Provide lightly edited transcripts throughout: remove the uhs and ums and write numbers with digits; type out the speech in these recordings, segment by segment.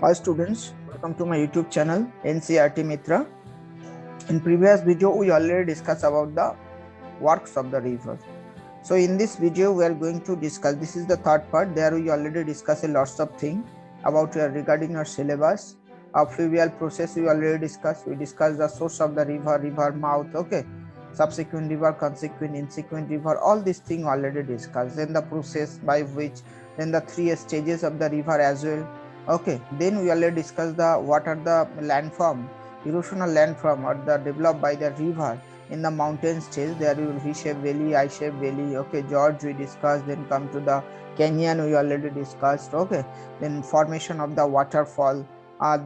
Hi students, welcome to my YouTube channel NCRT Mitra. In previous video, we already discussed about the works of the river. So in this video, we are going to discuss, this is the third part, there we already discussed a lots of things about regarding our syllabus. Our fluvial process we already discussed. We discussed the source of the river, river mouth, okay, subsequent river, consequent, insequent river, all these things already discussed. Then the process by which, then the three stages of the river as well. Okay, then we already discussed the what are the landform, erosional landform or the developed by the river in the mountain stage. There will V-shaped valley, I-shaped valley. Okay, George we discussed. Then come to the canyon we already discussed. Okay, then formation of the waterfall.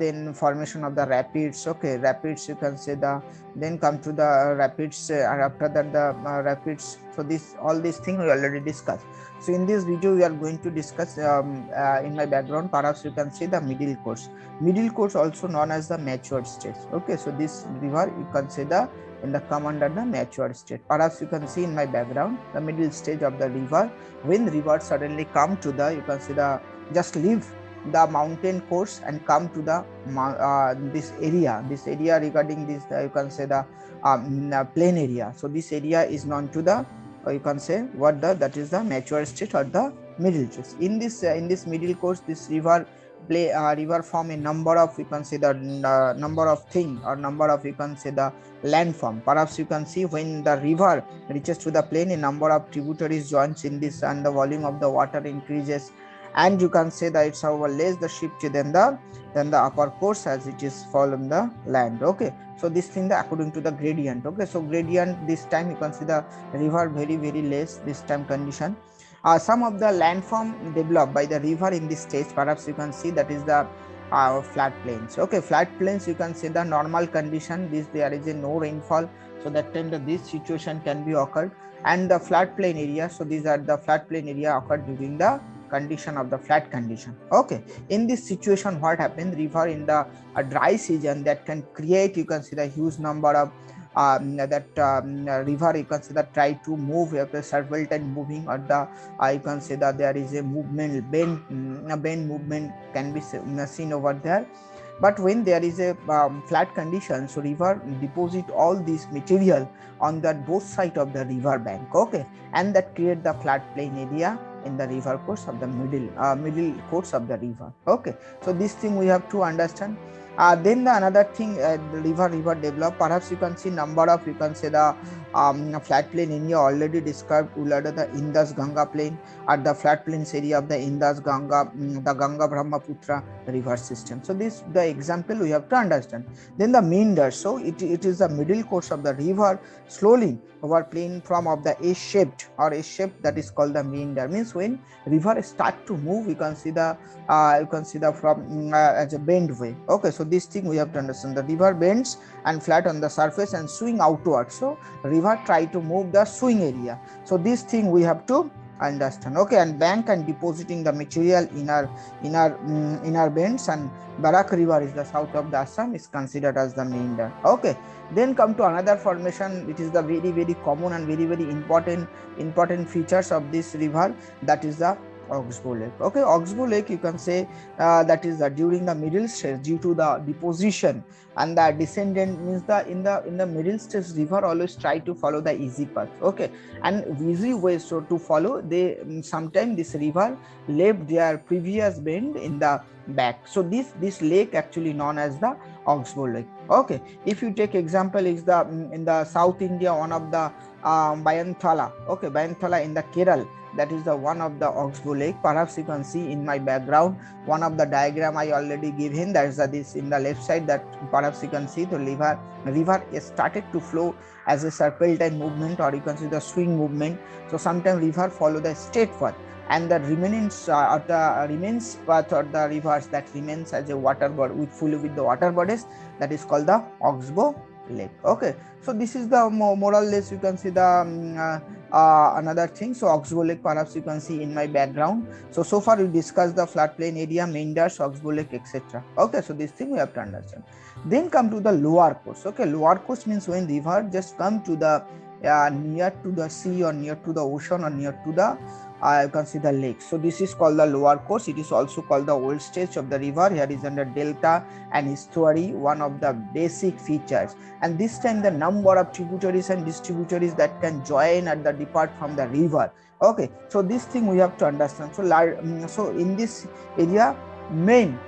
Then formation of the rapids. Okay, rapids you can say the. Then come to the rapids and after that the rapids. So this all these things we already discussed. So in this video we are going to discuss in my background perhaps you can see the middle course. Middle course also known as the mature stage. Okay, so this river you can say the in the come under the mature state. Perhaps you can see in my background the middle stage of the river. When river suddenly come to the, you can see the just leave the mountain course and come to the this area regarding this you can say the plain area. So this area is known to the you can say what the that is the mature state or the middle stage. In this middle course, this river river form a number of you can say the number of thing or number of you can say the landform. Perhaps you can see when the river reaches to the plain, a number of tributaries joins in this and the volume of the water increases, and you can say that it's over less the shift than the upper course as it is fall on the land. Okay, so this thing according to the gradient. Okay, so gradient this time you can see the river very less this time condition. Some of the landform developed by the river in this stage, perhaps you can see that is the flat plains. Okay, flat plains you can see the normal condition, this there is a no rainfall, so that time this situation can be occurred. And the flat plain area, so these are the flat plain area occurred during the condition of the flat condition. Okay, in this situation what happened, river in the dry season that can create you can see the huge number of river you can say that try to move after several time moving, or the you can say that there is a movement bend movement can be seen over there. But when there is a flat condition, so river deposit all this material on the both side of the river bank. Okay, and that create the flat plain area in the river course of the middle course of the river. Okay, so this thing we have to understand. Then the another thing, the river develop. Perhaps you can see number of you can say the flat plain area already described under the Indus Ganga plain, at the flat plains area of the Indus Ganga, the Ganga Brahmaputra river system. So this the example we have to understand. Then the meander. So it is the middle course of the river slowly over plain from of the S-shaped or S-shaped, that is called the meander. Means when river start to move, you can see the from as a bend way. Okay, so this thing we have to understand. The river bends and flat on the surface and swing outward. So river try to move the swing area. So this thing we have to understand. Okay, and bank and depositing the material inner bends, and Barak river is the south of the Assam is considered as the meander. Okay, then come to another formation which is the very common and very important features of this river, that is the Oxbow Lake. Okay, Oxbow Lake you can say that is during the middle stage due to the deposition and the descendant, means in the middle stage river always try to follow the easy path. Okay, and easy ways so to follow they sometimes this river left their previous bend in the back. So this lake actually known as the Oxbow Lake. Okay, if you take example is the in the South India, one of the Bayanthala. Okay, Bayanthala in the Kerala, that is the one of the Oxbow Lake. Perhaps you can see in my background one of the diagram I already given. That is this in the left side, that perhaps you can see the river is started to flow as a serpentine movement, or you can see the swing movement. So sometimes river follow the straight path, and the remains path or the rivers that remains as a water body with fully with the water bodies, that is called the Oxbow Lake. Okay, so this is the more or less you can see the another thing. So Oxbow Lake perhaps you can see in my background. So far we discussed the floodplain area, meanders, Oxbow Lake, etc. Okay, so this thing we have to understand. Then come to the lower course. Okay, lower course means when river just come to the near to the sea or near to the ocean or near to the you can see the lake. So this is called the lower course. It is also called the old stage of the river. Here is under delta and estuary, one of the basic features. And this time the number of tributaries and distributaries that can join at the depart from the river. Okay, so this thing we have to understand. So in this area, main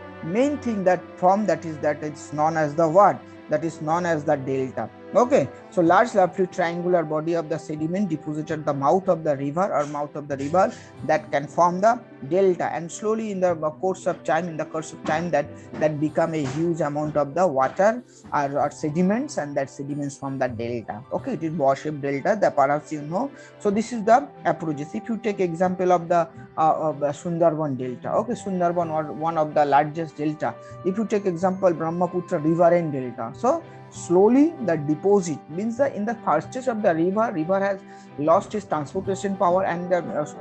thing that form that it's known as the what? That is known as the delta. Okay, so large roughly triangular body of the sediment deposited at the mouth of the river that can form the delta, and slowly in the course of time that become a huge amount of the water or sediments, and that sediments from the delta. Okay, it is bowl-shaped delta, the perhaps you know. So this is the approaches. If you take example of the Sundarban delta, okay, Sundarban or one of the largest delta. If you take example Brahmaputra riverine delta, so slowly the deposit means that in the first stage of the river has lost its transportation power, and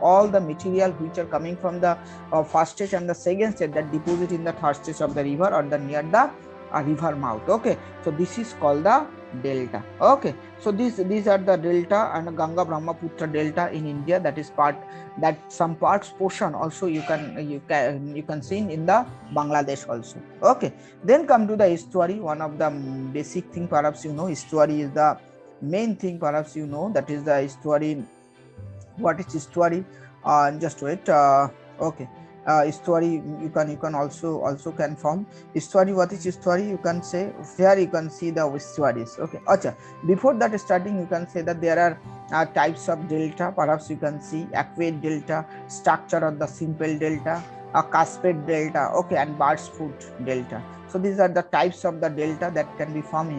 all the material which are coming from the first stage and the second stage that deposit in the third stage of the river or the near the river mouth. Okay, so this is called the delta. Okay, so these are the delta and Ganga Brahmaputra delta in India. That is part that some parts portion also you can see in the Bangladesh also. Okay, then come to the estuary. One of the basic thing perhaps you know, estuary is the main thing perhaps you know, that is the estuary. What is estuary? Just wait. Okay. Estuary you can also can form estuary. What is estuary? You can say here you can see the estuaries. Okay, acha. Before that starting, you can say that there are types of delta. Perhaps you can see aqueous delta, structure of the simple delta, a cascade delta, okay, and bird's foot delta. So these are the types of the delta that can be found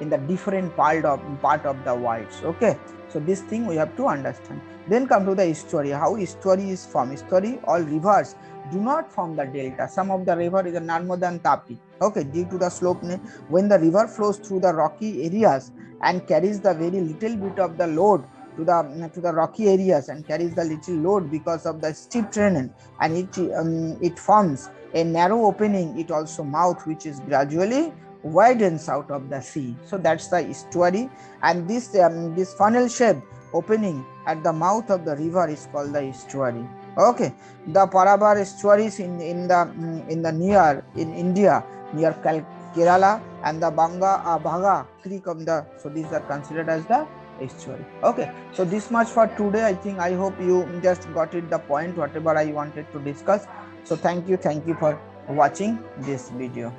in the different part of the world. Okay, so this thing we have to understand. Then come to the estuary. How estuary is formed? Estuary, all rivers do not form the delta. Some of the river is a Narmada and Tapi. Okay, due to the slope, when the river flows through the rocky areas and carries the very little bit of the load to the rocky areas and carries the little load because of the steep terrain, and it forms a narrow opening. It also mouth which is gradually widens out of the sea. So that's the estuary, and this funnel shape opening at the mouth of the river is called the estuary. Okay, the Parabar estuaries in India near Kerala, and the Bhaga Creek of so these are considered as the estuary. Okay, so this much for today. I hope you just got it the point whatever I wanted to discuss. So thank you for watching this video.